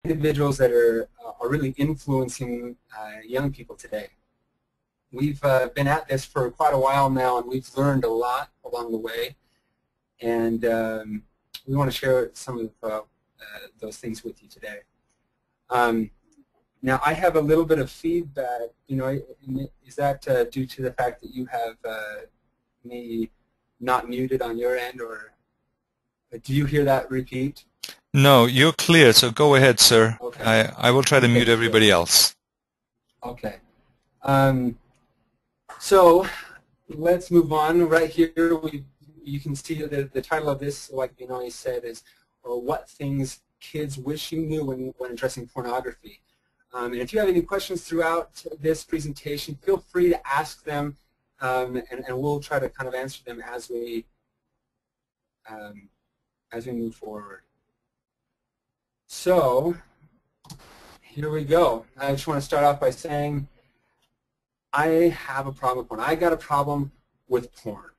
individuals that are really influencing young people today. We've been at this for quite a while now, and we've learned a lot along the way, and we want to share some of those things with you today. Now, I have a little bit of feedback. You know, is that due to the fact that you have me not muted on your end, or do you hear that repeat? No, you're clear, so go ahead, sir. Okay. I will try to mute Sure. everybody else. Okay. So let's move on. Right here, you can see the title of this, like Binoy said, is "What Things Kids Wish You Knew when Addressing Pornography." And if you have any questions throughout this presentation, feel free to ask them, and we'll try to kind of answer them as we move forward. So here we go. I just want to start off by saying I have a problem with porn. I got a problem with porn.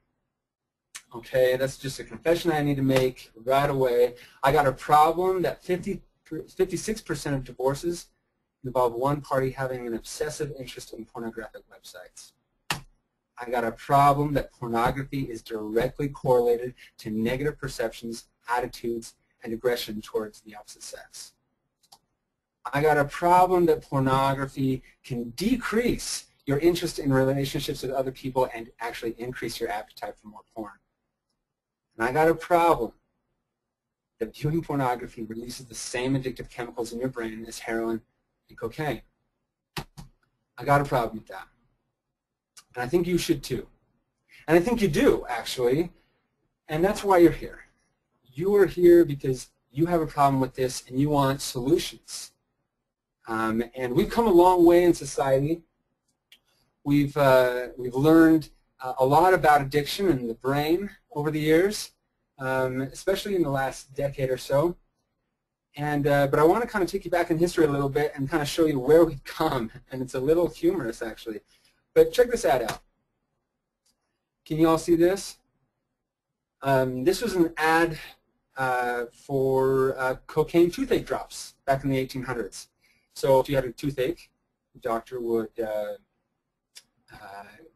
Okay, that's just a confession I need to make right away. I got a problem that 56% of divorces involve one party having an obsessive interest in pornographic websites. I got a problem that pornography is directly correlated to negative perceptions, attitudes, and aggression towards the opposite sex. I got a problem that pornography can decrease your interest in relationships with other people and actually increase your appetite for more porn. And I got a problem that viewing pornography releases the same addictive chemicals in your brain as heroin and cocaine. I got a problem with that. And I think you should too. And I think you do, actually. And that's why you're here. You are here because you have a problem with this and you want solutions. And we've come a long way in society. We've learned a lot about addiction and the brain over the years, especially in the last decade or so. And but I want to kind of take you back in history a little bit and kind of show you where we've come. And it's a little humorous, actually. But check this ad out. Can you all see this? This was an ad for cocaine toothache drops back in the 1800s. So if you had a toothache, the doctor would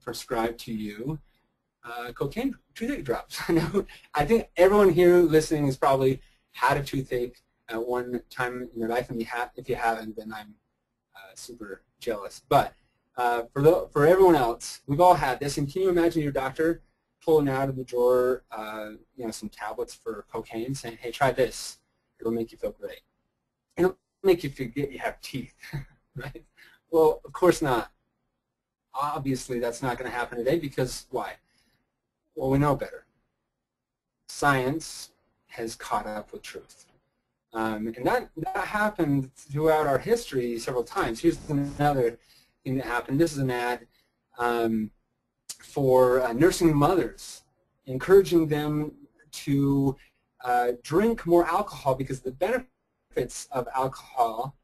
prescribe to you cocaine toothache drops. I think everyone here listening has probably had a toothache at one time in your life, and if you haven't, then I'm super jealous. But for everyone else, we've all had this, and can you imagine your doctor pulling out of the drawer, some tablets for cocaine, saying, "Hey, try this. It'll make you feel great. It'll make you forget you have teeth," right? Well, of course not. Obviously, that's not going to happen today because why? Well, we know better. Science has caught up with truth. And that happened throughout our history several times. Here's another thing that happened. This is an ad for nursing mothers, encouraging them to drink more alcohol because the benefits of alcohol,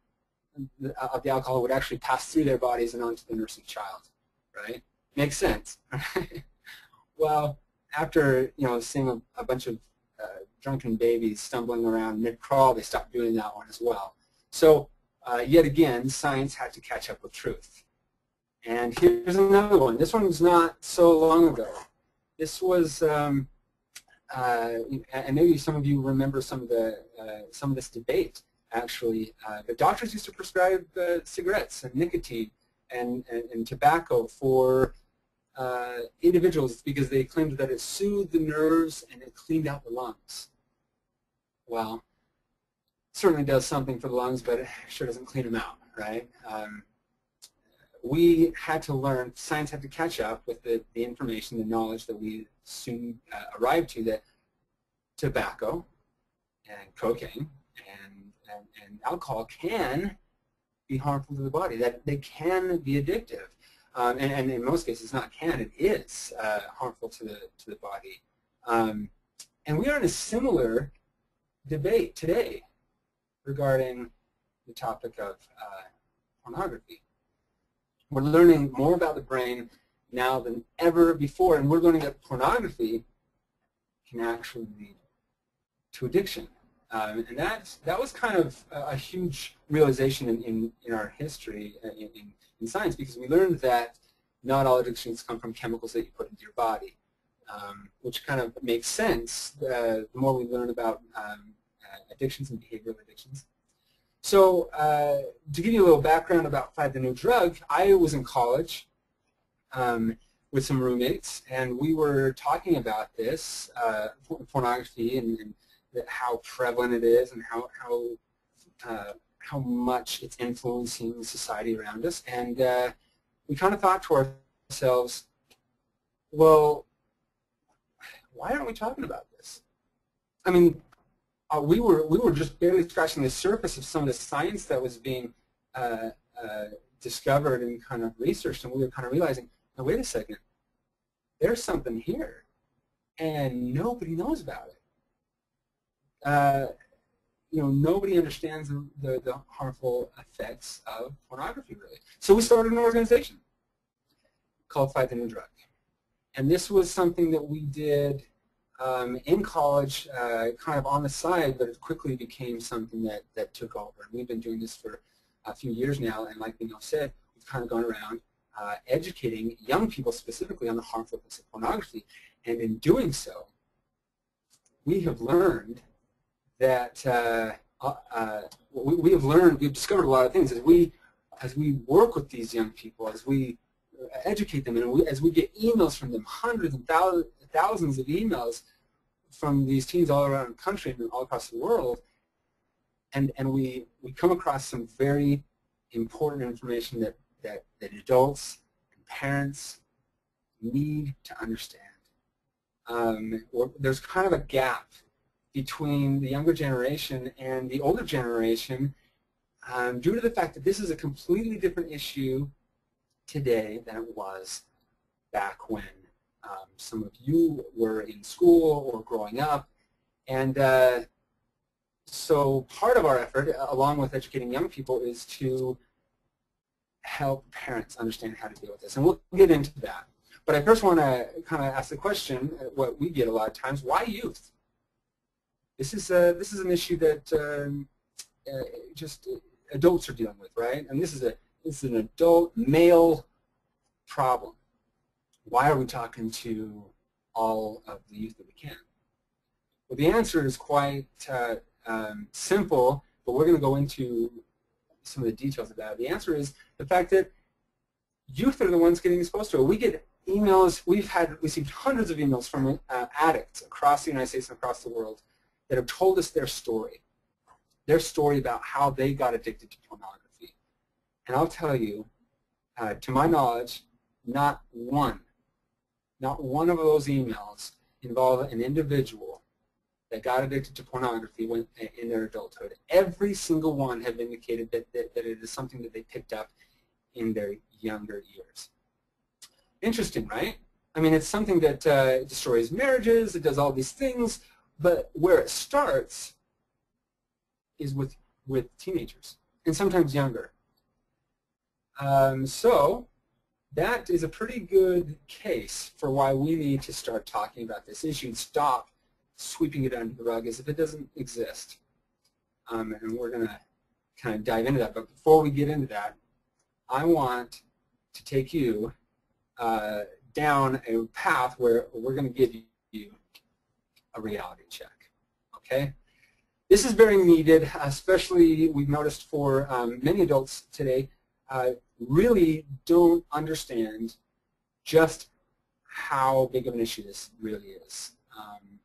the alcohol would actually pass through their bodies and onto the nursing child, right? Makes sense, right? Well, after seeing a bunch of drunken babies stumbling around mid-crawl, they stopped doing that one as well. So yet again, science had to catch up with truth. And here's another one. This one was not so long ago. This was, and maybe some of you remember some of this debate. Actually, the doctors used to prescribe cigarettes and nicotine and tobacco for individuals because they claimed that it soothed the nerves and it cleaned out the lungs. Well, it certainly does something for the lungs, but it sure doesn't clean them out, right? We had to learn, science had to catch up with the information, the knowledge that we soon arrived to, that tobacco and cocaine and alcohol can be harmful to the body, that they can be addictive. And in most cases, not can, it is harmful to the body. And we are in a similar debate today regarding the topic of pornography. We're learning more about the brain now than ever before, and we're learning that pornography can actually lead to addiction. And that was kind of a huge realization in our history in science, because we learned that not all addictions come from chemicals that you put into your body, which kind of makes sense the more we learn about addictions and behavioral addictions. So to give you a little background about Find the New Drug, I was in college with some roommates, and we were talking about this, pornography, and how prevalent it is, and how much it's influencing society around us. And we kind of thought to ourselves, well, why aren't we talking about this? I mean, we were just barely scratching the surface of some of the science that was being discovered and kind of researched, and we were kind of realizing, now wait a second, there's something here, and nobody knows about it. Nobody understands the harmful effects of pornography, really. So we started an organization called Find the New Drug. And this was something that we did in college, kind of on the side, but it quickly became something that took over. And we've been doing this for a few years now, and like Mino said, we've kind of gone around educating young people specifically on the harmful effects of pornography. And in doing so, we have learned that we've discovered a lot of things as we work with these young people, as we educate them, and as we get emails from them, hundreds and thousands of emails from these teens all around the country and all across the world, and we come across some very important information that adults and parents need to understand. There's kind of a gap between the younger generation and the older generation due to the fact that this is a completely different issue today than it was back when some of you were in school or growing up. And so part of our effort, along with educating young people, is to help parents understand how to deal with this. And we'll get into that. But I first want to kind of ask the question, what we get a lot of times, why youth? This is an issue that just adults are dealing with, right? And this is an adult male problem. Why are we talking to all of the youth that we can? Well, the answer is quite simple, but we're going to go into some of the details of that. The answer is the fact that youth are the ones getting exposed to it. We get emails. We've received hundreds of emails from addicts across the United States and across the world that have told us their story about how they got addicted to pornography. And I'll tell you, to my knowledge, not one of those emails involve an individual that got addicted to pornography in their adulthood. Every single one have indicated that it is something that they picked up in their younger years. Interesting, right? I mean, it's something that destroys marriages, it does all these things, but where it starts is with teenagers, and sometimes younger. So that is a pretty good case for why we need to start talking about this issue and stop sweeping it under the rug as if it doesn't exist. And we're going to kind of dive into that. But before we get into that, I want to take you down a path where we're going to give you a reality check. Okay? This is very needed, especially we've noticed for many adults today really don't understand just how big of an issue this really is.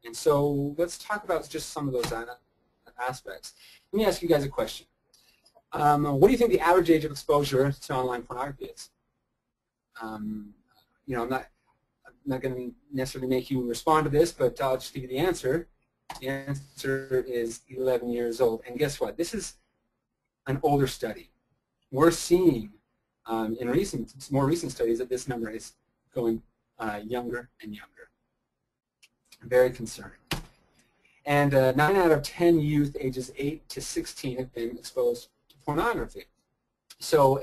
And so let's talk about just some of those aspects. Let me ask you guys a question. What do you think the average age of exposure to online pornography is? I'm not going to necessarily make you respond to this, but I'll just give you the answer. The answer is 11 years old. And guess what? This is an older study. We're seeing in more recent studies that this number is going younger and younger. Very concerning. And 9 out of 10 youth ages 8 to 16 have been exposed to pornography. So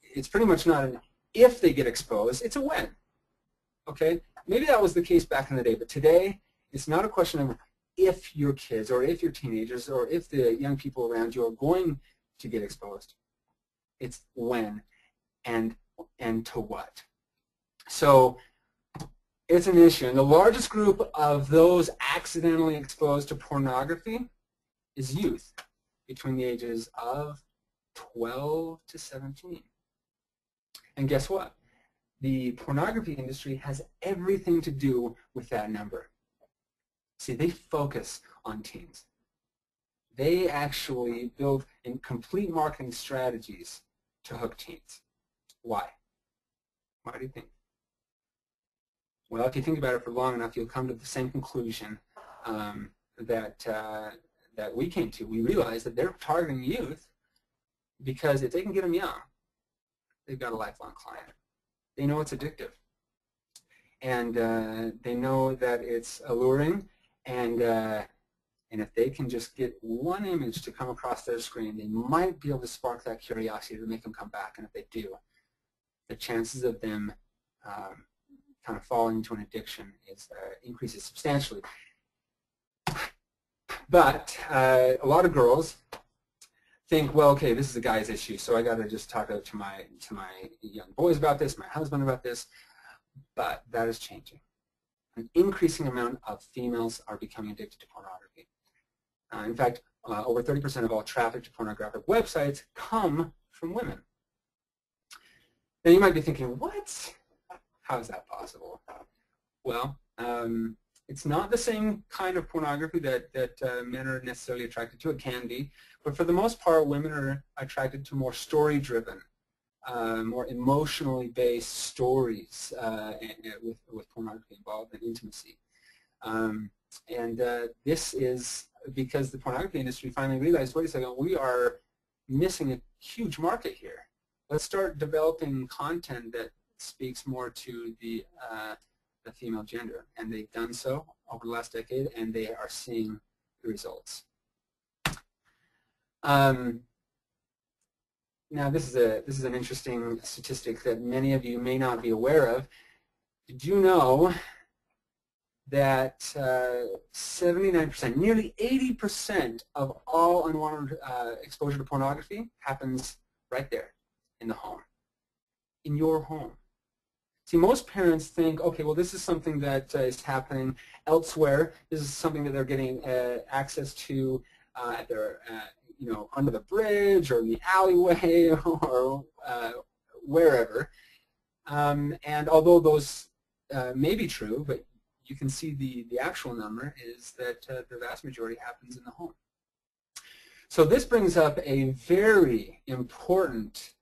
it's pretty much not an if they get exposed, it's a when. Okay? Maybe that was the case back in the day, but today it's not a question of if your kids or if your teenagers or if the young people around you are going to get exposed. It's when and to what. So it's an issue. And the largest group of those accidentally exposed to pornography is youth between the ages of 12 to 17. And guess what? The pornography industry has everything to do with that number. See, they focus on teens. They actually build in complete marketing strategies to hook teens. Why? Why do you think? Well, if you think about it for long enough, you'll come to the same conclusion that we came to. We realized that they're targeting youth because if they can get them young, they've got a lifelong client. They know it's addictive, and they know that it's alluring, and if they can just get one image to come across their screen, they might be able to spark that curiosity to make them come back. And if they do, the chances of them kind of falling into an addiction increases substantially. But a lot of girls think, well, okay, this is a guy's issue, so I got to just talk to my young boys about this, my husband about this. But that is changing. An increasing amount of females are becoming addicted to pornography. In fact, over 30% of all traffic to pornographic websites come from women. Now you might be thinking, what? How is that possible? Well, it's not the same kind of pornography that men are necessarily attracted to. It can be, but for the most part, women are attracted to more story-driven, more emotionally based stories with pornography involved and intimacy. This is because the pornography industry finally realized, wait a second, we are missing a huge market here. Let's start developing content that speaks more to the female gender, and they've done so over the last decade, and they are seeing the results. Now, this is an interesting statistic that many of you may not be aware of. Did you know that 79%, nearly 80% of all unwanted exposure to pornography happens right there in the home, in your home? See, most parents think, okay, well, this is something that is happening elsewhere. This is something that they're getting access to at their, under the bridge or in the alleyway or wherever. And although those may be true, but you can see the actual number is that the vast majority happens in the home. So this brings up a very important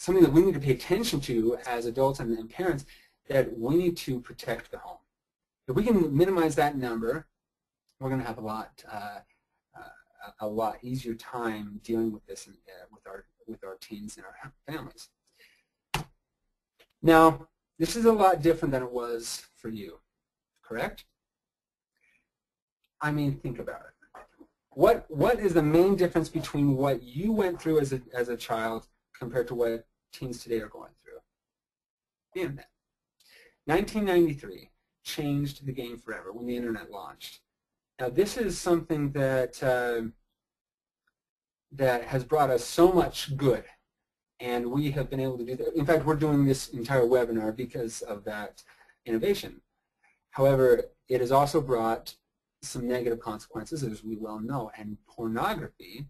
something that we need to pay attention to as adults and parents, that we need to protect the home. If we can minimize that number, we're going to have a lot easier time dealing with this with our teens and our families. Now, this is a lot different than it was for you, correct? I mean, think about it. What is the main difference between what you went through as a child compared to what teens today are going through? The internet. 1993 changed the game forever when the internet launched. Now, this is something that that has brought us so much good, and we have been able to do that. In fact, we're doing this entire webinar because of that innovation. However, it has also brought some negative consequences, as we well know, and pornography,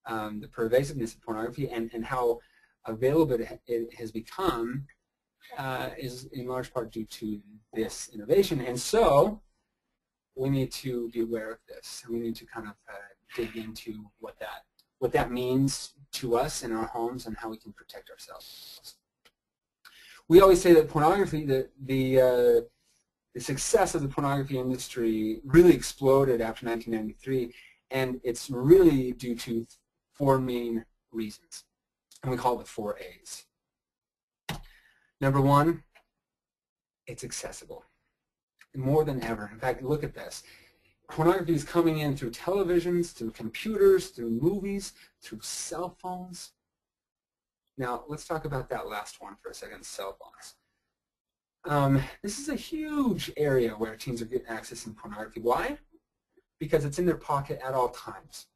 the pervasiveness of pornography and how available it has become is in large part due to this innovation. And so we need to be aware of this. We need to kind of dig into what that means to us in our homes and how we can protect ourselves. We always say that pornography, the success of the pornography industry really exploded after 1993, and it's really due to 4 main reasons, and we call it the 4 A's. Number 1, it's accessible more than ever. In fact, look at this. Pornography is coming in through televisions, through computers, through movies, through cell phones. Now, let's talk about that last one for a second, cell phones. This is a huge area where teens are getting accessing pornography. Why? Because it's in their pocket at all times.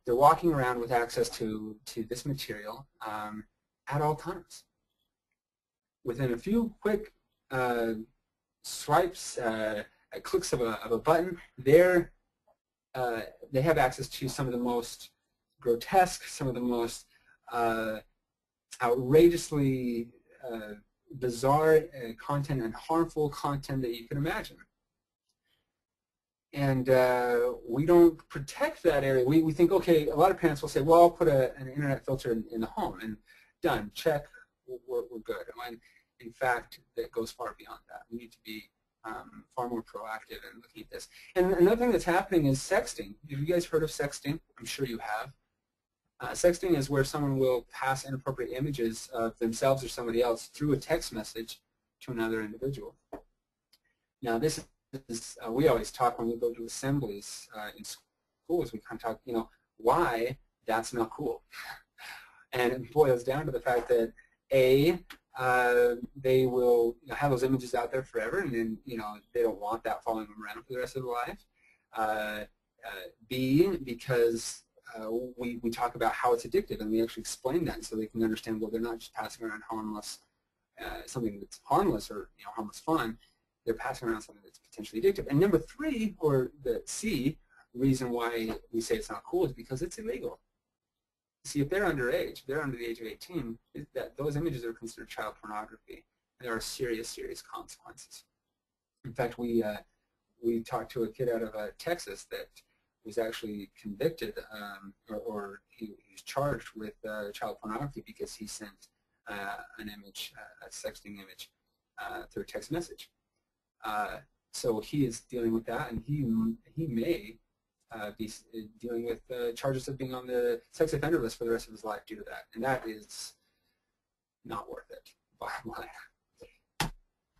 They're walking around with access to this material at all times. Within a few quick swipes, clicks of a button, they have access to some of the most grotesque, some of the most outrageously bizarre content and harmful content that you can imagine. And we don't protect that area. We think, okay, a lot of parents will say, well, I'll put an internet filter in the home, and done, check, we're good. And in fact, that goes far beyond that. We need to be far more proactive in looking at this. And another thing that's happening is sexting. Have you guys heard of sexting? I'm sure you have. Sexting is where someone will pass inappropriate images of themselves or somebody else through a text message to another individual. Now, this is, we always talk when we go to assemblies in schools, we kind of talk, why that's not cool. And it boils down to the fact that A, they will have those images out there forever, and then they don't want that following them around for the rest of their life. B, because we talk about how it's addictive, and we actually explain that so they can understand, well, they're not just passing around harmless, something that's harmless or harmless fun. They're passing around something that's potentially addictive. And number 3, or the C, reason why we say it's not cool is because it's illegal. See, if they're underage, if they're under the age of 18, those images are considered child pornography, and there are serious, serious consequences. In fact, we talked to a kid out of Texas that was actually convicted, or he was charged with child pornography because he sent an image, a sexting image, through a text message. So he is dealing with that, and he may be dealing with charges of being on the sex offender list for the rest of his life due to that, and that is not worth it, bottom line.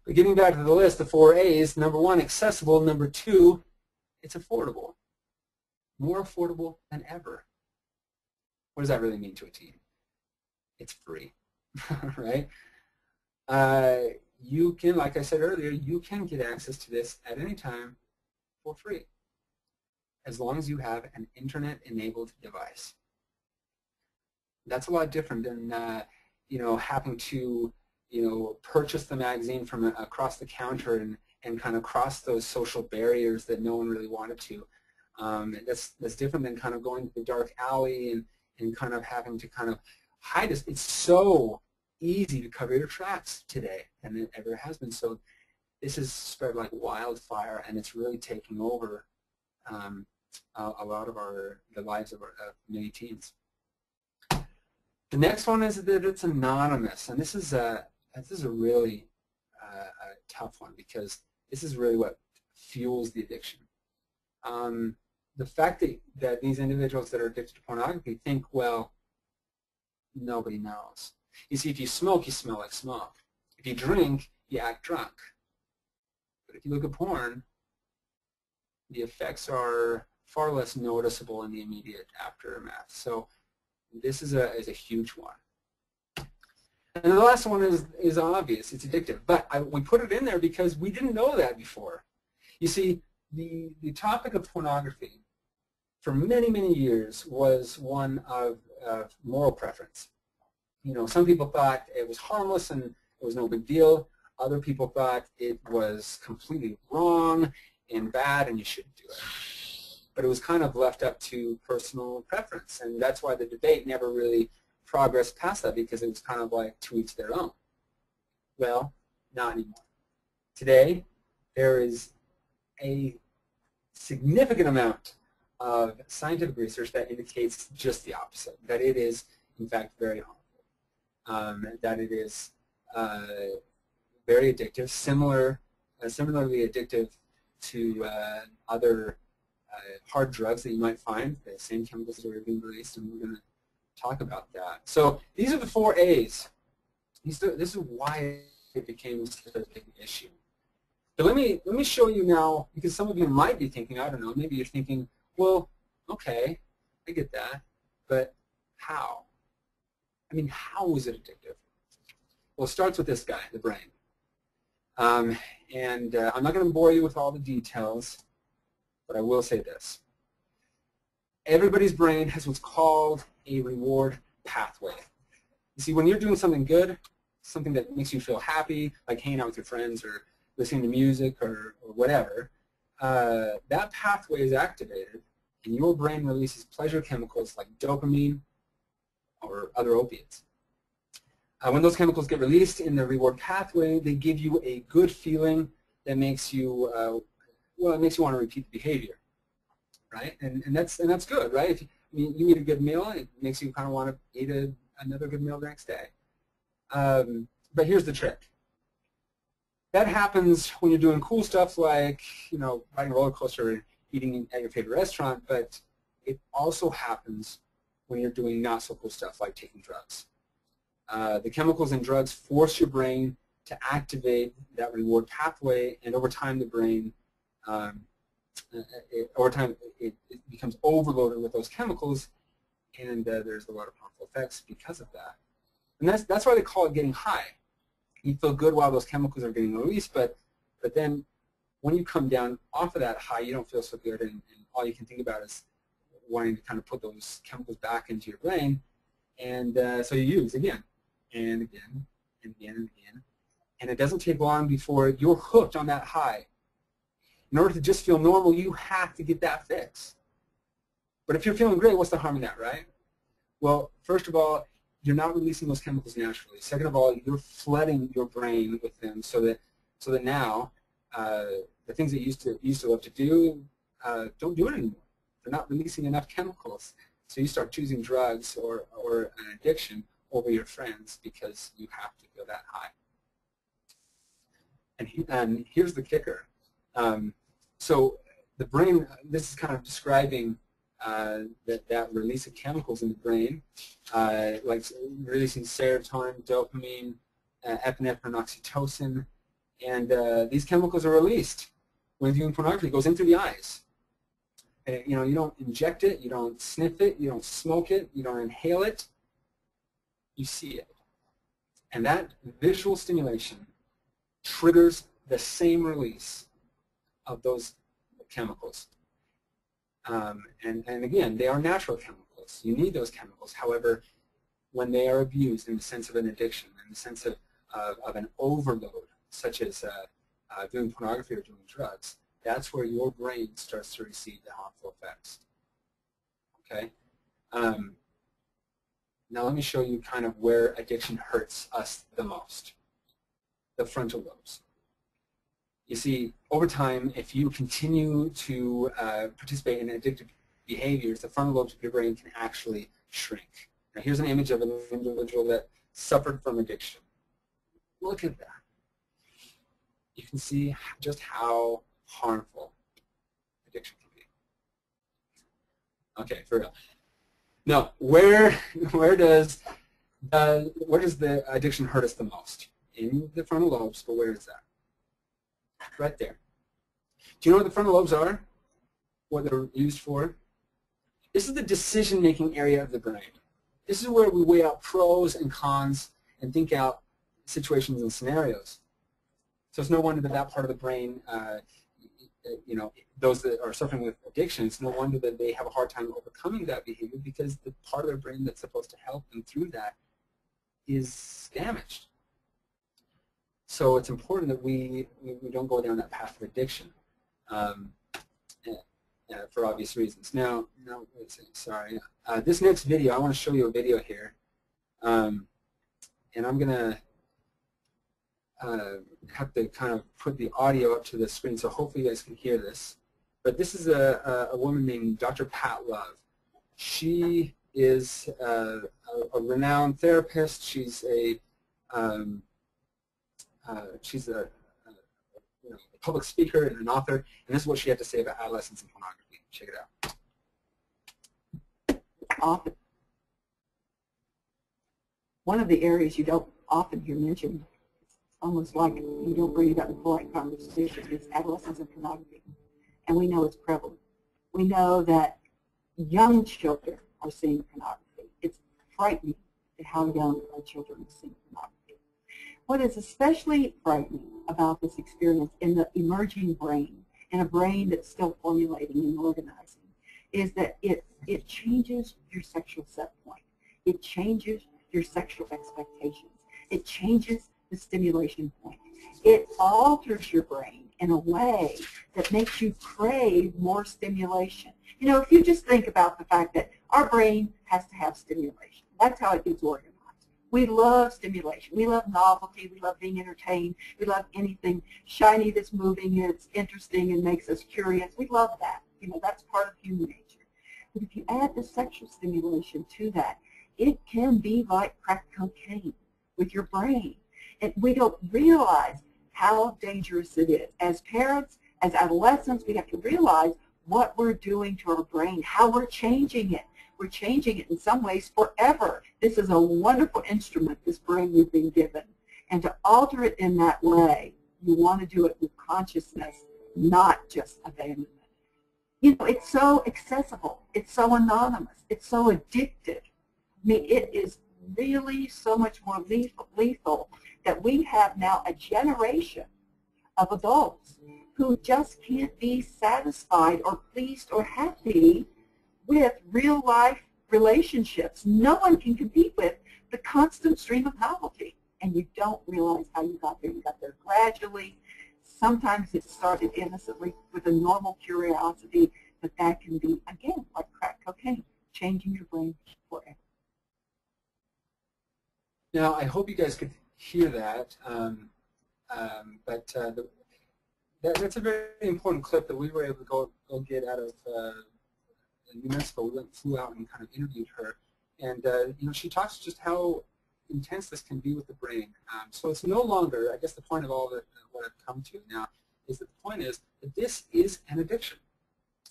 But getting back to the list, the 4 A's, number 1, accessible, number 2, it's affordable. More affordable than ever. What does that really mean to a teen? It's free, right? You can, like I said earlier, you can get access to this at any time for free, as long as you have an internet-enabled device. That's a lot different than having to purchase the magazine from across the counter and kind of cross those social barriers that no one really wanted to. That's different than kind of going to the dark alley and kind of having to kind of hide this. It's so easy to cover your tracks today, and it ever has been. So this is spread like wildfire, and it's really taking over a lot of the lives of many teens. The next one is that it's anonymous, and this is a really tough one, because this is really what fuels the addiction. The fact that these individuals that are addicted to pornography think, well, nobody knows. You see, if you smoke, you smell like smoke. If you drink, you act drunk. But if you look at porn, the effects are far less noticeable in the immediate aftermath. So this is a huge one. And the last one is obvious. It's addictive. But we put it in there because we didn't know that before. You see, the topic of pornography for many, many years was one of moral preference. Some people thought it was harmless and it was no big deal. Other people thought it was completely wrong and bad and you shouldn't do it. But it was kind of left up to personal preference, and that's why the debate never really progressed past that, because it was kind of like to each their own. Well, not anymore. Today, there is a significant amount of scientific research that indicates just the opposite, that it is, in fact, very harmful, that it is very addictive, similarly addictive to other hard drugs that you might find, the same chemicals that are being released, and we're going to talk about that. So these are the 4 A's. This is why it became such a big issue. But let me show you now, because some of you might be thinking, I don't know, maybe you're thinking, well, okay, I get that, but how? I mean, how is it addictive? Well, it starts with this guy, the brain. I'm not going to bore you with all the details, but I will say this. Everybody's brain has what's called a reward pathway. You see, when you're doing something good, something that makes you feel happy, like hanging out with your friends or listening to music or whatever, that pathway is activated, and your brain releases pleasure chemicals like dopamine or other opiates. When those chemicals get released in the reward pathway, they give you a good feeling that makes you, well, it makes you want to repeat the behavior, right? And that's good, right? If you eat a good meal, it makes you kind of want to eat another good meal the next day. But here's the trick. That happens when you're doing cool stuff like, riding a roller coaster or eating at your favorite restaurant, but it also happens when you're doing not so cool stuff like taking drugs. The chemicals in drugs force your brain to activate that reward pathway, and over time the brain, it becomes overloaded with those chemicals, and there's a lot of harmful effects because of that. And that's why they call it getting high. You feel good while those chemicals are getting released, but then when you come down off of that high, you don't feel so good, and all you can think about is wanting to kind of put those chemicals back into your brain, and so you use again and again and again and again, and it doesn't take long before you're hooked on that high. In order to just feel normal, you have to get that fix. But if you're feeling great, what's the harm in that, right? Well, first of all, you're not releasing those chemicals naturally. Second of all, you're flooding your brain with them so that now the things that you used to love to do don't do it anymore. They're not releasing enough chemicals. So you start choosing drugs or an addiction over your friends because you have to feel that high. And here's the kicker. So the brain, this is kind of describing that release of chemicals in the brain, like releasing serotonin, dopamine, epinephrine, and oxytocin, and these chemicals are released when viewing pornography. It goes in through the eyes. You don't inject it, you don't sniff it, you don't smoke it, you don't inhale it. You see it, and that visual stimulation triggers the same release of those chemicals. And again, they are natural chemicals. You need those chemicals. However, when they are abused in the sense of an addiction, in the sense of an overload, such as doing pornography or doing drugs, that's where your brain starts to receive the harmful effects. Okay? Now let me show you kind of where addiction hurts us the most. The frontal lobes. You see, over time, if you continue to participate in addictive behaviors, the frontal lobes of your brain can actually shrink. Now here's an image of an individual that suffered from addiction. Look at that. You can see just how harmful addiction can be. Okay, for real. Now, where does the addiction hurt us the most? In the frontal lobes, but where is that? Right there. Do you know what the frontal lobes are? What they're used for? This is the decision-making area of the brain. This is where we weigh out pros and cons and think out situations and scenarios. So it's no wonder that part of the brain, those that are suffering with addiction, it's no wonder that they have a hard time overcoming that behavior because the part of their brain that's supposed to help them through that is damaged. So it's important that we don't go down that path of addiction for obvious reasons. Now, let's see, sorry. This next video, I want to show you a video here, and I'm going to have to kind of put the audio up to the screen, so hopefully you guys can hear this. But this is a woman named Dr. Pat Love. She is a renowned therapist. She's a public speaker and an author, and this is what she had to say about adolescence and pornography. Check it out. Often, one of the areas you don't often hear mentioned, almost like you don't bring it up in polite conversation, is adolescence and pornography. And we know it's prevalent. We know that young children are seeing pornography. It's frightening at how young our children are seeing pornography. What is especially frightening about this experience in the emerging brain, in a brain that's still formulating and organizing, is that it changes your sexual set point. It changes your sexual expectations. It changes the stimulation point. It alters your brain in a way that makes you crave more stimulation. You know, if you just think about the fact that our brain has to have stimulation. That's how it gets organized. We love stimulation. We love novelty. We love being entertained. We love anything shiny that's moving, it's interesting and makes us curious. We love that. You know, that's part of human nature. But if you add the sexual stimulation to that, it can be like crack cocaine with your brain. And we don't realize how dangerous it is. As parents, as adolescents, we have to realize what we're doing to our brain, how we're changing it. We're changing it in some ways forever. This is a wonderful instrument, this brain we've been given. And to alter it in that way, you want to do it with consciousness, not just abandonment. You know, it's so accessible. It's so anonymous. It's so addictive. I mean, it is really so much more lethal that we have now a generation of adults who just can't be satisfied or pleased or happy with real life relationships. No one can compete with the constant stream of novelty. And you don't realize how you got there. You got there gradually. Sometimes it started innocently with a normal curiosity, but that can be, again, like crack cocaine, changing your brain forever. Now, I hope you guys could hear that, that's a very important clip that we were able to go get out of New Mexico. We flew out and kind of interviewed her, and you know, she talks just how intense this can be with the brain. So it's no longer, I guess the point of all that what I've come to now is that the point is that this is an addiction,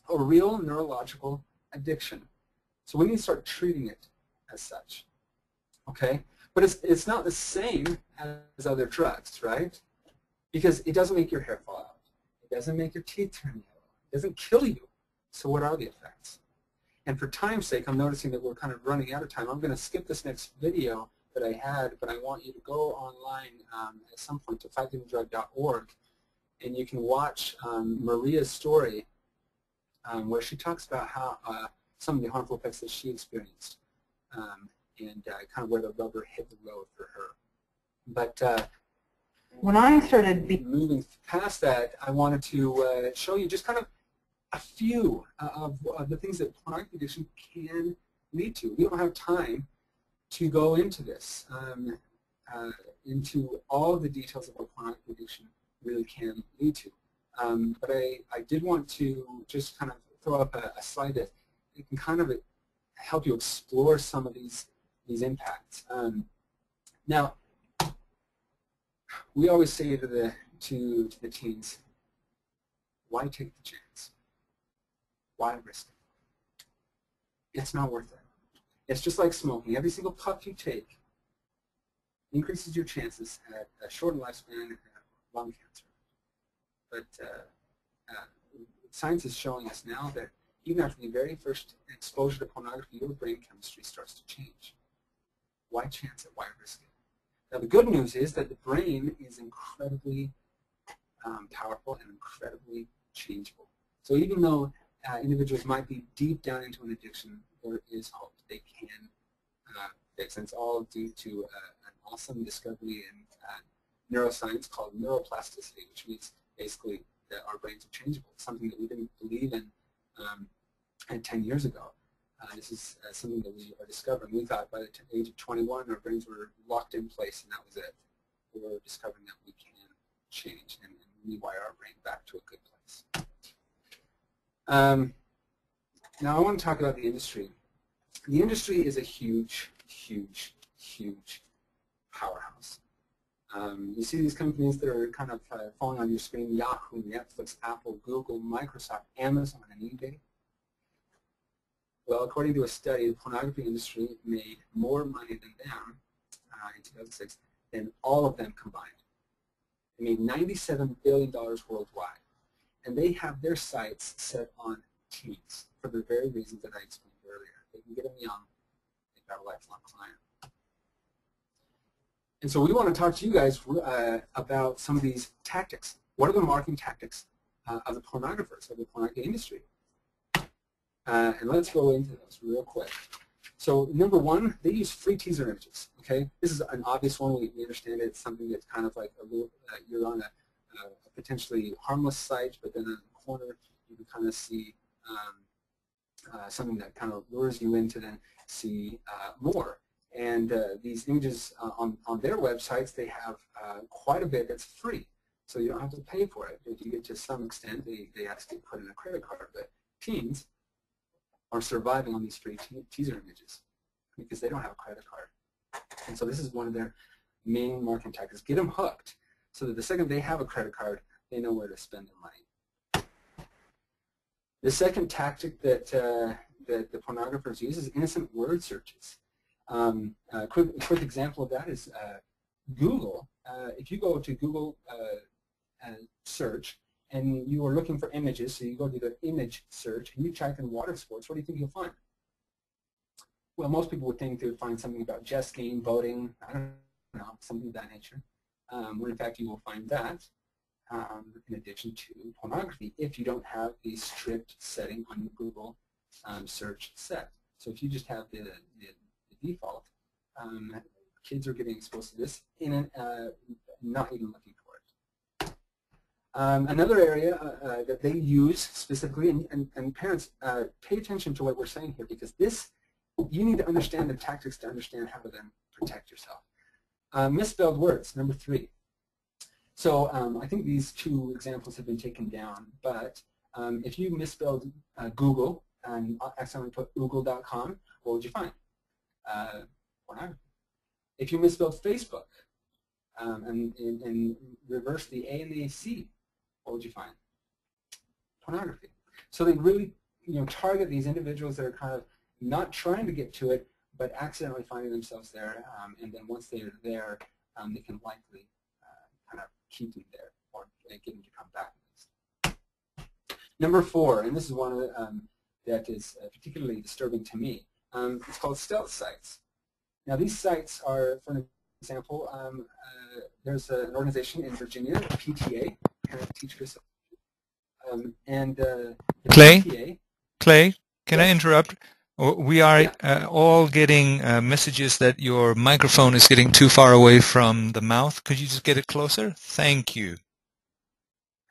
a real neurological addiction. So we need to start treating it as such, okay? But it's not the same as other drugs, right? Because it doesn't make your hair fall out. It doesn't make your teeth turn yellow. It doesn't kill you. So what are the effects? And for time's sake, I'm noticing that we're kind of running out of time. I'm going to skip this next video that I had, but I want you to go online at some point to fightingthedrug.org, and you can watch Maria's story where she talks about how some of the harmful effects that she experienced. And kind of where the rubber hit the road for her. But when I started moving past that, I wanted to show you just kind of a few of the things that pornography addiction can lead to. We don't have time to go into this, into all the details of what pornography addiction really can lead to. But I did want to just kind of throw up a slide that it can kind of help you explore some of these impacts. Now, we always say to the teens, why take the chance? Why risk it? It's not worth it. It's just like smoking. Every single puff you take increases your chances at a shortened lifespan and lung cancer. But science is showing us now that even after the very first exposure to pornography, your brain chemistry starts to change. Why chance it? Why risk it? Now, the good news is that the brain is incredibly powerful and incredibly changeable. So even though individuals might be deep down into an addiction, there is hope. They can fix. And it's all due to an awesome discovery in neuroscience called neuroplasticity, which means basically that our brains are changeable. It's something that we didn't believe in 10 years ago. This is something that we are discovering. We thought by the age of 21 our brains were locked in place and that was it. We're discovering that we can change and rewire our brain back to a good place. Now I want to talk about the industry. The industry is a huge, huge, huge powerhouse. You see these companies that are kind of falling on your screen: Yahoo, Netflix, Apple, Google, Microsoft, Amazon, and eBay. Well, according to a study, the pornography industry made more money than them in 2006 than all of them combined. They made $97 billion worldwide. And they have their sights set on teens for the very reasons that I explained earlier. They can get them young. They've got a lifelong client. And so we want to talk to you guys about some of these tactics. What are the marketing tactics of the pornographers, of the pornography industry? And let's go into those real quick. So number one, they use free teaser images. Okay, this is an obvious one. We understand it's something that's kind of like a little. You're on a potentially harmless site, but then in the corner you can kind of see something that kind of lures you in to then see more. And these images on their websites, they have quite a bit that's free, so you don't have to pay for it. If you get to some extent, they ask you to put in a credit card. But teens are surviving on these free teaser images because they don't have a credit card. And so this is one of their main marketing tactics. Get them hooked so that the second they have a credit card, they know where to spend their money. The second tactic that the pornographers use is innocent word searches. A quick example of that is Google. If you go to Google search and you are looking for images, so you go to the image search and you type in water sports, what do you think you'll find? Well, most people would think they would find something about jet skiing, boating, I don't know, something of that nature. When in fact you will find that in addition to pornography if you don't have a strict setting on your Google search set. So if you just have the default, kids are getting exposed to this in not even looking for it. Another area that they use specifically, and parents, pay attention to what we're saying here, because this, you need to understand the tactics to understand how to then protect yourself. Misspelled words, number 3. So I think these 2 examples have been taken down, but if you misspelled Google and accidentally put google.com, what would you find? Pornography. If you misspelled Facebook and reverse the A and the C, what would you find? Pornography. So they really, target these individuals that are kind of not trying to get to it, but accidentally finding themselves there, and then once they're there, they can likely kind of keep them there or get them to come back. Number 4, and this is one of the, that is particularly disturbing to me. It's called stealth sites. Now these sites are, for an example, there's an organization in Virginia, PTA, Parent Teacher Association, and Clay, PTA. Clay, can I Yes. interrupt? We are all getting messages that your microphone is getting too far away from the mouth. Could you just get it closer? Thank you.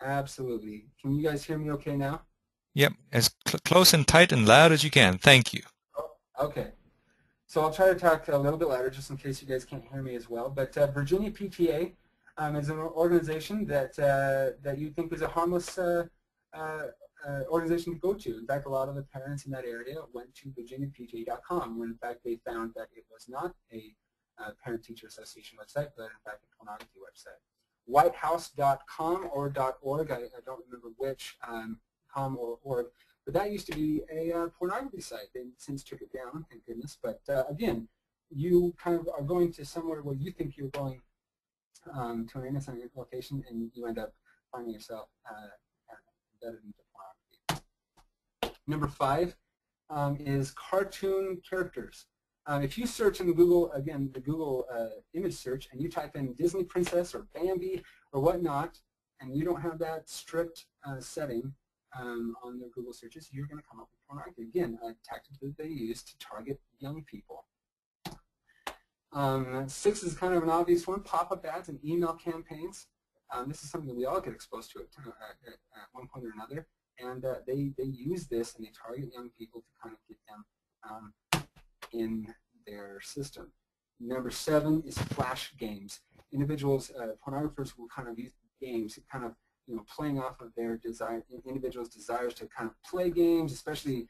Absolutely. Can you guys hear me okay now? Yep, as close and tight and loud as you can. Thank you. Okay. So I'll try to talk a little bit louder just in case you guys can't hear me as well. But Virginia PTA is an organization that that you think is a harmless organization to go to. In fact, a lot of the parents in that area went to virginiapta.com when in fact they found that it was not a parent-teacher association website, but in fact a pornography website. Whitehouse.com or .org, I don't remember which, com or org, but that used to be a pornography site. They since took it down, thank goodness. But again, you kind of are going to somewhere where you think you're going to an innocent location, and you end up finding yourself embedded into pornography. Number 5 is cartoon characters. If you search in the Google, again, the Google image search, and you type in Disney Princess or Bambi or whatnot, and you don't have that strict setting on their Google searches, you're going to come up with pornography. Again, a tactic that they use to target young people. 6 is kind of an obvious one, pop-up ads and email campaigns. This is something that we all get exposed to at one point or another, and they use this and they target young people to kind of get them in their system. Number 7 is flash games. Individuals, pornographers will kind of use games, kind of playing off of their desire, individuals' desires to kind of play games, especially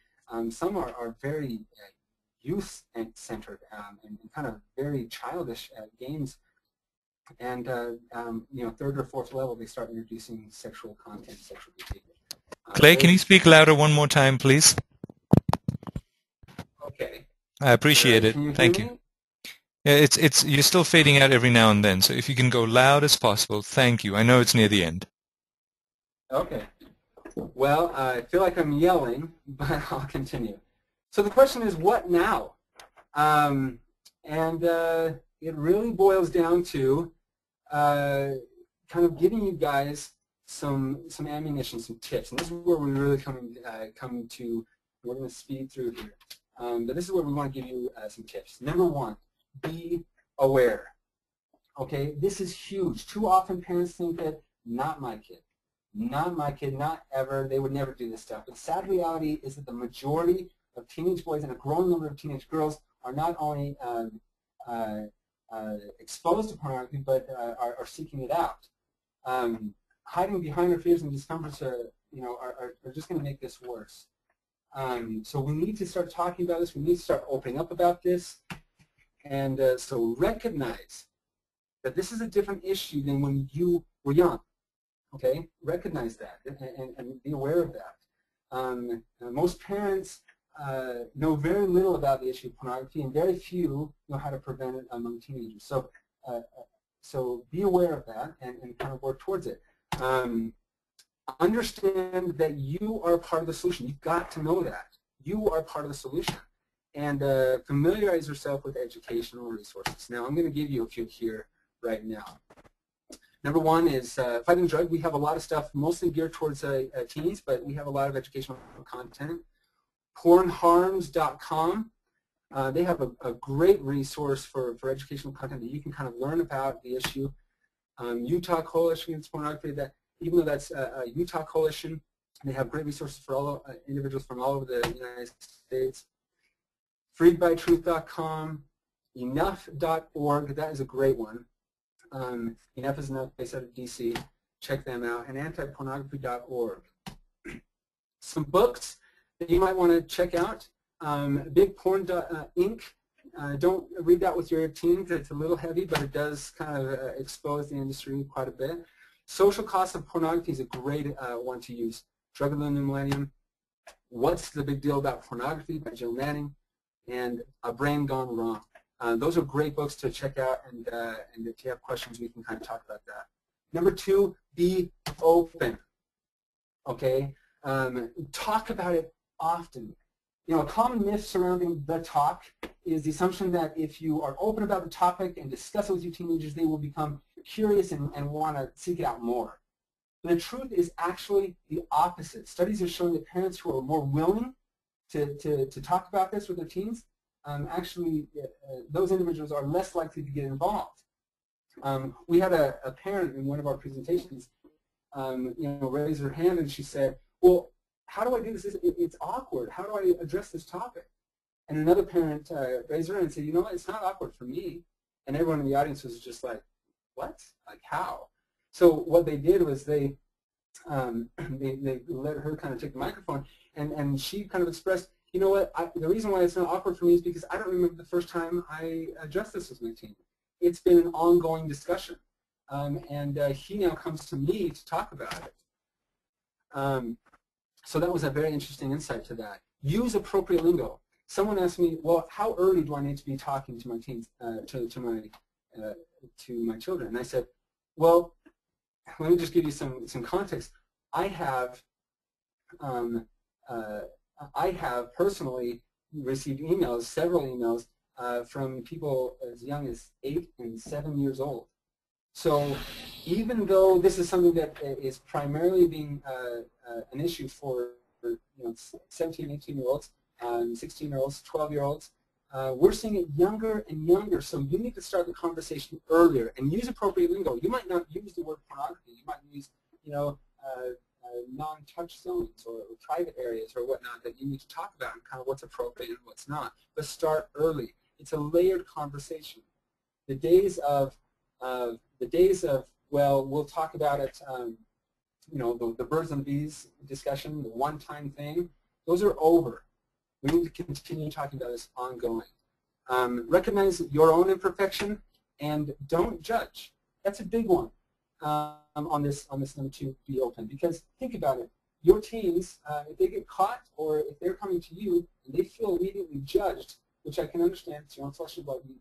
some are very youth-centered and kind of very childish games. And 3rd or 4th level, they start introducing sexual content, sexual behavior. Clay, can you speak louder one more time, please? Okay. I appreciate it. Can you Thank hear you. me? Yeah, you're still fading out every now and then, so if you can go loud as possible, thank you. I know it's near the end. Okay. Well, I feel like I'm yelling, but I'll continue. So the question is, what now? it really boils down to kind of giving you guys some ammunition, some tips, and this is where we're really coming to. We're going to speed through here, but this is where we want to give you some tips. Number one, be aware. Okay, this is huge. Too often parents think that not my kid, not ever. They would never do this stuff. But the sad reality is that the majority of teenage boys and a growing number of teenage girls are not only exposed to pornography, but are seeking it out. Hiding behind our fears and discomforts are just going to make this worse. So we need to start talking about this. We need to start opening up about this. And so recognize that this is a different issue than when you were young. Okay? Recognize that and be aware of that. Most parents know very little about the issue of pornography, and very few know how to prevent it among teenagers. So, so be aware of that and kind of work towards it. Understand that you are part of the solution. You've got to know that. You are part of the solution. And familiarize yourself with educational resources. Now, I'm going to give you a few here right now. Number one is fighting drug. We have a lot of stuff mostly geared towards teens, but we have a lot of educational content. Pornharms.com. They have a great resource for educational content that you can kind of learn about the issue. Utah Coalition Against Pornography, that even though that's a Utah coalition, they have great resources for all individuals from all over the United States. Freedbytruth.com, enough.org, that is a great one. Enough is enough, based out of DC. Check them out. And antipornography.org. Some books that you might want to check out. BigPorn.inc. Don't read that with your teen because it's a little heavy, but it does kind of expose the industry quite a bit. Social Costs of Pornography is a great one to use. Drug of the New Millennium. What's the Big Deal About Pornography by Jill Nanny. And A Brain Gone Wrong. Those are great books to check out, and if you have questions, we can kind of talk about that. Number two, be open. Okay? Talk about it often. You know, a common myth surrounding the talk is the assumption that if you are open about the topic and discuss it with your teenagers, they will become curious and want to seek it out more. But the truth is actually the opposite. Studies have shown that parents who are more willing to talk about this with their teens, actually those individuals are less likely to get involved. We had a parent in one of our presentations raise her hand, and she said, well, how do I do this? It's awkward. How do I address this topic? And another parent raised her hand and said, you know what, it's not awkward for me. And everyone in the audience was just like, what? Like how? So what they did was they let her kind of take the microphone, and she kind of expressed, you know what, the reason why it's not awkward for me is because I don't remember the first time I addressed this with my team. It's been an ongoing discussion, and he now comes to me to talk about it. So that was a very interesting insight to that. Use appropriate lingo. Someone asked me, well, how early do I need to be talking to my teens, to my children? And I said, well, let me just give you some context. I have personally received emails, several emails, from people as young as 8 and 7 years old. So even though this is something that is primarily being an issue for 17, 18-year-olds, 16-year-olds, 12-year-olds, we're seeing it younger and younger. So you need to start the conversation earlier and use appropriate lingo. You might not use the word pornography. You might use, non-touch zones or private areas or whatnot that you need to talk about and kind of what's appropriate and what's not. But start early. It's a layered conversation. The days of well, we'll talk about it. The birds and bees discussion, the one-time thing. Those are over. We need to continue talking about this ongoing. Recognize your own imperfection and don't judge. That's a big one on this number 2, be open. Because think about it. Your teens, if they get caught or if they're coming to you and they feel immediately judged, which I can understand, it's your own flesh and blood, you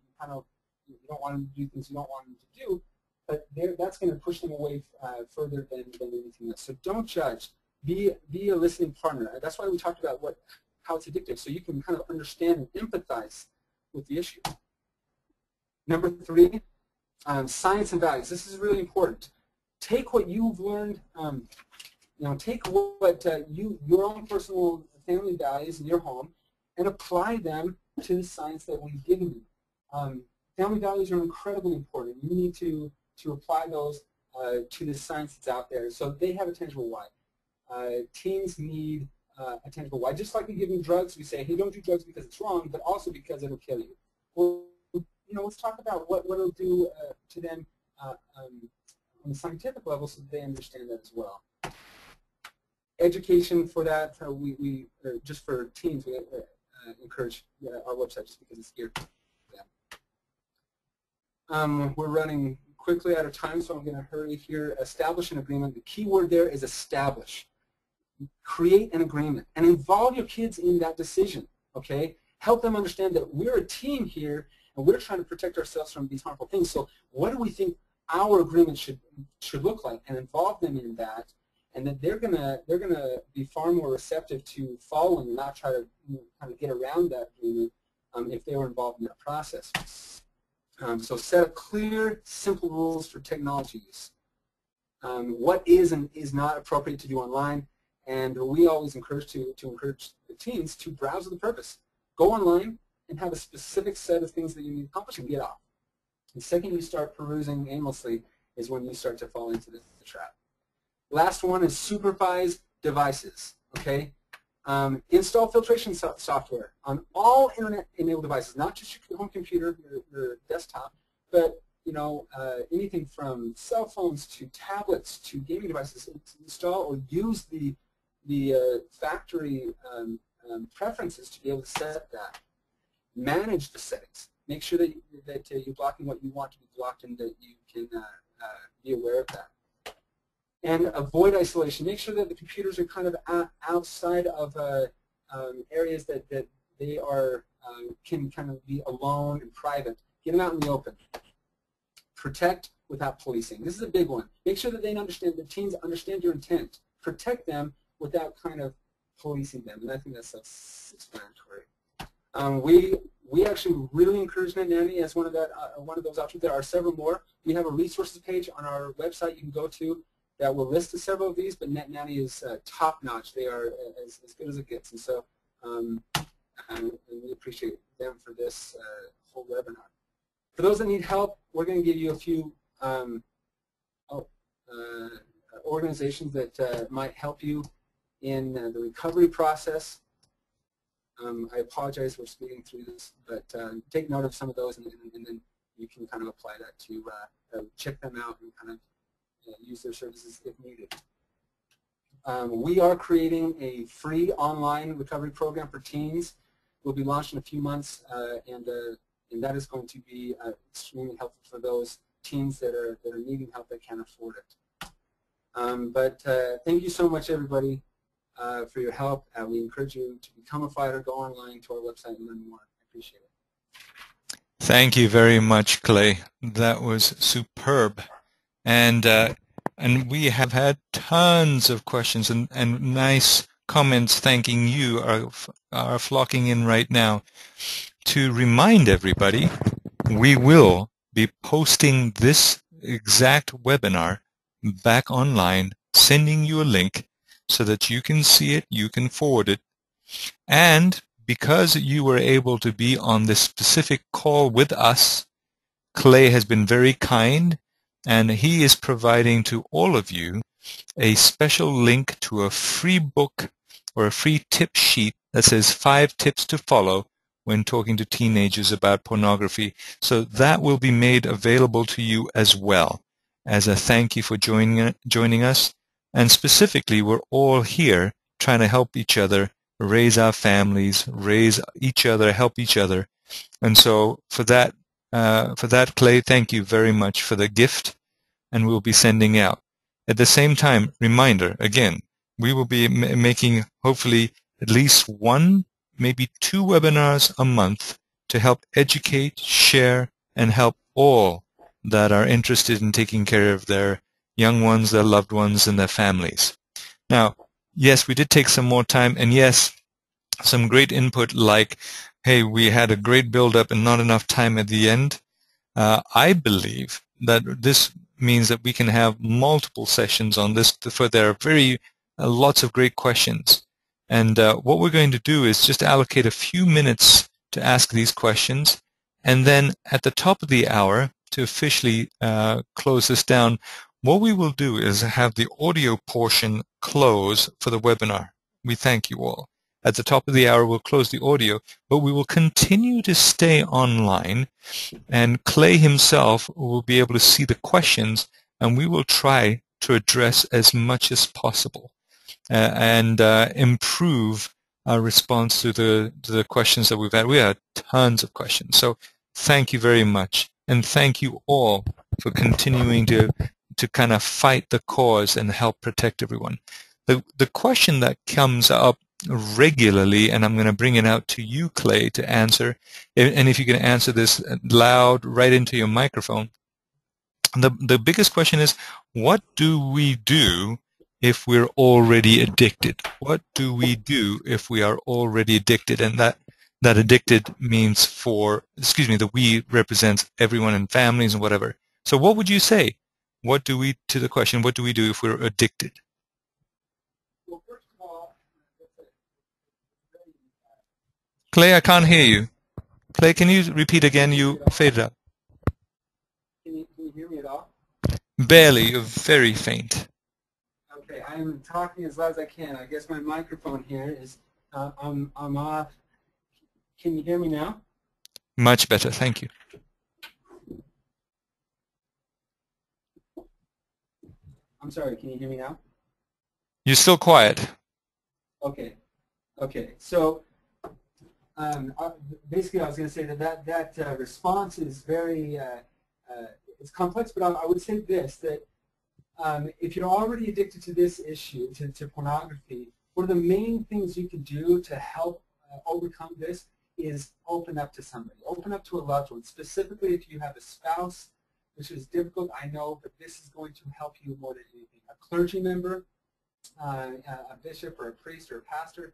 don't want them to do things you don't want them to do, but that's going to push them away further than anything else. So don't judge. Be a listening partner. That's why we talked about how it's addictive, so you can kind of understand and empathize with the issue. Number 3, science and values. This is really important. Take what you've learned, take what your own personal family values in your home and apply them to the science that we've given you. Family values are incredibly important. You need to apply those to the science that's out there so they have a tangible why. Teens need a tangible why. Just like we give them drugs, we say, hey, don't do drugs because it's wrong, but also because it'll kill you. Well, let's talk about what it'll do to them on the scientific level so that they understand that as well. Education for that, we just for teens, we encourage our website just because it's geared for them. We're running quickly out of time, so I'm going to hurry here. Establish an agreement. The key word there is establish. Create an agreement and involve your kids in that decision, okay? Help them understand that we're a team here and we're trying to protect ourselves from these harmful things. So what do we think our agreement should look like, and involve them in that, and that they're gonna be far more receptive to following and not try to kind of get around that agreement if they were involved in that process. So set clear, simple rules for technology use. What is and is not appropriate to do online, and we always encourage encourage the teens to browse with a purpose. Go online and have a specific set of things that you need to accomplish and get off. The second you start perusing aimlessly is when you start to fall into the trap. Last one is supervise devices, okay? Install filtration software on all internet-enabled devices, not just your home computer, your desktop, but anything from cell phones to tablets to gaming devices. Install or use the factory preferences to be able to set that. Manage the settings. Make sure that you're blocking what you want to be blocked and that you can be aware of that. And avoid isolation. Make sure that the computers are kind of outside of areas that they are can kind of be alone and private. Get them out in the open. Protect without policing. This is a big one. Make sure that the teens understand your intent. Protect them without kind of policing them. And I think that's self-explanatory. We actually really encourage Nanny as one of those options. There are several more. We have a resources page on our website you can go to that will list several of these, but Nanny is top-notch. They are as good as it gets, and so and we appreciate them for this whole webinar. For those that need help, we're going to give you a few organizations that might help you in the recovery process. I apologize for speeding through this, but take note of some of those, and then you can kind of apply that to check them out and kind of use their services if needed. We are creating a free online recovery program for teens. We'll be launched in a few months, and that is going to be extremely helpful for those teens that are needing help that can't afford it. Thank you so much, everybody, for your help. We encourage you to become a fighter. Go online to our website and learn more. I appreciate it. Thank you very much, Clay. That was superb. And we have had tons of questions and nice comments thanking you are flocking in right now. To remind everybody, we will be posting this exact webinar back online, sending you a link so that you can see it, you can forward it. And because you were able to be on this specific call with us, Clay has been very kind, and he is providing to all of you a special link to a free book or a free tip sheet that says 5 tips to follow when talking to teenagers about pornography. So that will be made available to you as well as a thank you for joining us. And specifically, we're all here trying to help each other, raise our families, raise each other, help each other. And so for that, Clay, thank you very much for the gift, and we'll be sending out. At the same time, reminder, again, we will be making hopefully at least 1, maybe 2 webinars a month to help educate, share, and help all that are interested in taking care of their young ones, their loved ones, and their families. Now, yes, we did take some more time, and yes, some great input like, hey, we had a great build-up and not enough time at the end. I believe that this means that we can have multiple sessions on this, for there are lots of great questions. And what we're going to do is just allocate a few minutes to ask these questions, and then at the top of the hour, to officially close this down, what we will do is have the audio portion close for the webinar. We thank you all. At the top of the hour, we'll close the audio, but we will continue to stay online, and Clay himself will be able to see the questions, and we will try to address as much as possible and improve our response to the questions that we've had. We had tons of questions, so thank you very much, and thank you all for continuing to kind of fight the cause and help protect everyone. The question that comes up regularly, and I'm going to bring it out to you, Clay, to answer, and if you can answer this loud right into your microphone. The biggest question is, what do we do if we're already addicted? What do we do if we are already addicted? And that addicted means the we represents everyone in families and whatever. So what would you say? To the question, what do we do if we're addicted? Well, first of all, Clay, I can't hear you. Clay, can you repeat again? You faded out. Can you hear me at all? Barely. You're very faint. Okay, I'm talking as loud as I can. I guess my microphone here is I'm off. Can you hear me now? Much better, thank you. I'm sorry, can you hear me now? You're still quiet. Okay. So basically, I was going to say that response is very it's complex, but I would say this, that if you're already addicted to this issue, to pornography, one of the main things you can do to help overcome this is open up to somebody, open up to a loved one. Specifically, if you have a spouse, which is difficult, I know, but this is going to help you more than anything. A clergy member, a bishop or a priest or a pastor,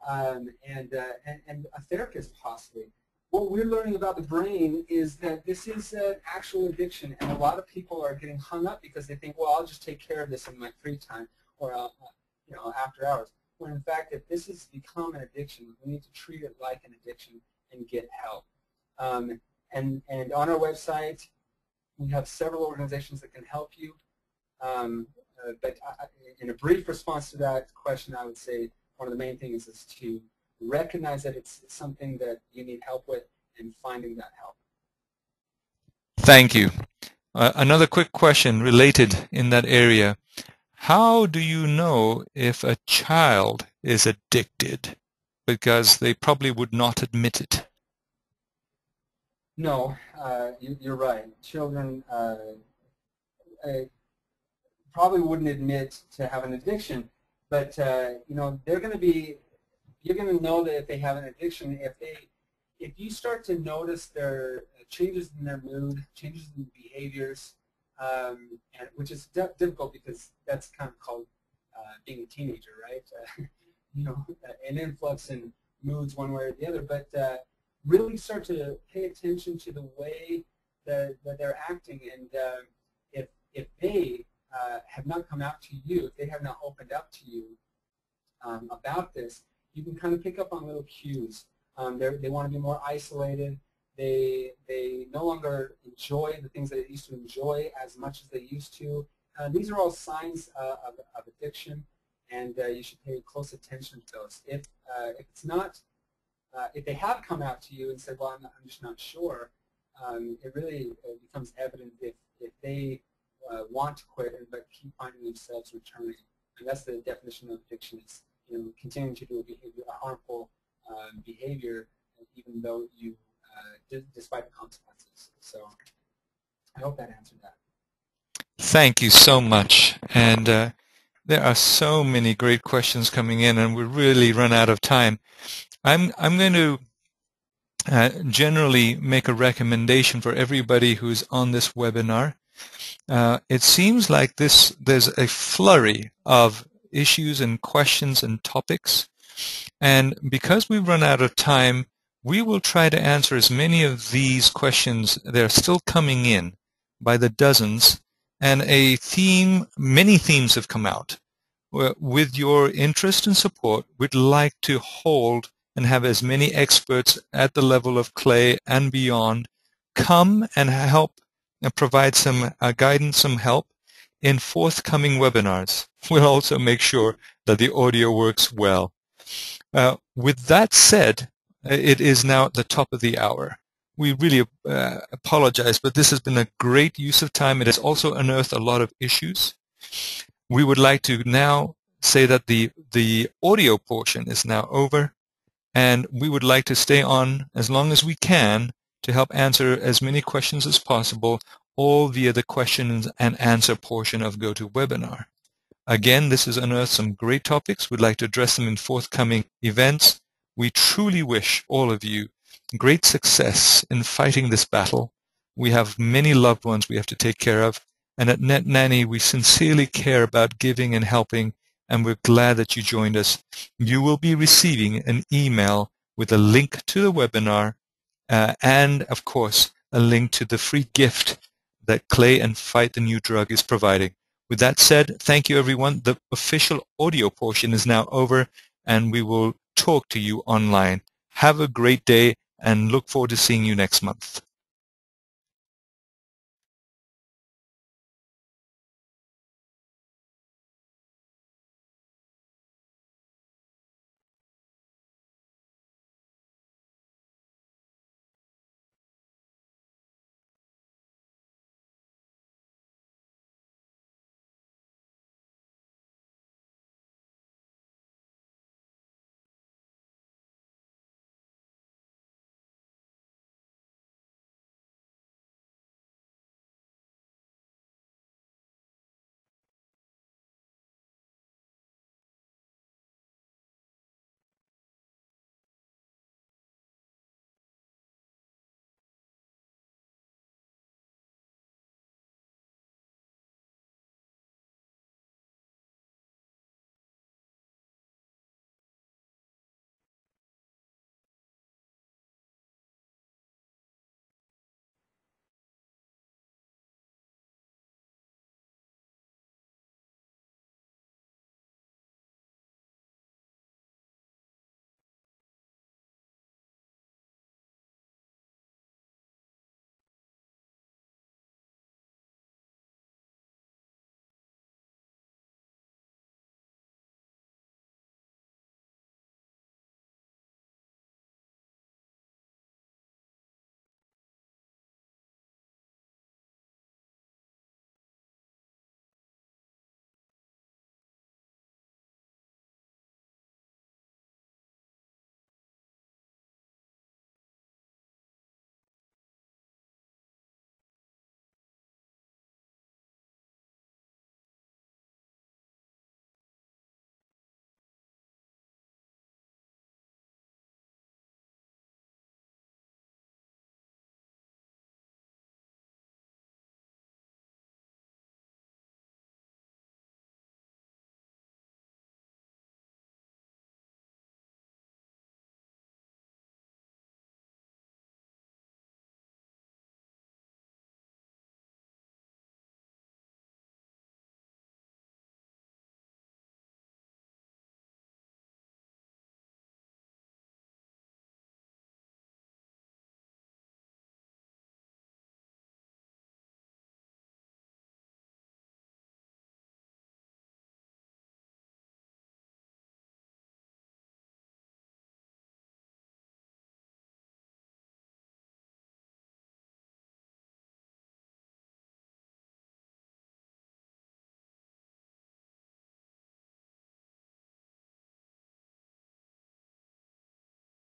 and a therapist possibly. What we're learning about the brain is that this is an actual addiction, and a lot of people are getting hung up because they think, well, I'll just take care of this in my free time or after hours. When in fact, if this has become an addiction, we need to treat it like an addiction and get help. And on our website, we have several organizations that can help you. But in a brief response to that question, I would say one of the main things is to recognize that it's something that you need help with and finding that help. Thank you. Another quick question related in that area. How do you know if a child is addicted? Because they probably would not admit it. No, you're right. Children probably wouldn't admit to have an addiction, but they're going to be. You're going to know that if they have an addiction, if you start to notice their changes in their mood, changes in behaviors, which is difficult because that's kind of called being a teenager, right? An influx in moods one way or the other, but really start to pay attention to the way that they're acting, and if they have not come out to you, if they have not opened up to you about this, you can kind of pick up on little cues. They want to be more isolated. They no longer enjoy the things that they used to enjoy as much as they used to. These are all signs of addiction, and you should pay close attention to those. If it's not, if they have come out to you and said, "Well, I'm just not sure," it really becomes evident if they want to quit but keep finding themselves returning. And that's the definition of addiction: is continuing to do a harmful behavior, even though you, despite the consequences. So I hope that answered that. Thank you so much. And there are so many great questions coming in, and we've really run out of time. I'm going to generally make a recommendation for everybody who's on this webinar. It seems like there's a flurry of issues and questions and topics, and because we've run out of time, we will try to answer as many of these questions. They're still coming in by the dozens, and many themes have come out. With your interest and support, we'd like to hold and have as many experts at the level of Clay and beyond come and help and provide some guidance, some help in forthcoming webinars. We'll also make sure that the audio works well. With that said, it is now at the top of the hour. We really apologize, but this has been a great use of time. It has also unearthed a lot of issues. We would like to now say that the audio portion is now over, and we would like to stay on as long as we can to help answer as many questions as possible, all via the questions and answer portion of GoToWebinar. Again, this has unearthed some great topics. We'd like to address them in forthcoming events. We truly wish all of you great success in fighting this battle. We have many loved ones we have to take care of, and at Nanny, we sincerely care about giving and helping, and we're glad that you joined us. You will be receiving an email with a link to the webinar and, of course, a link to the free gift that Clay and Fight the New Drug is providing. With that said, thank you, everyone. The official audio portion is now over, and we will talk to you online. Have a great day, and look forward to seeing you next month.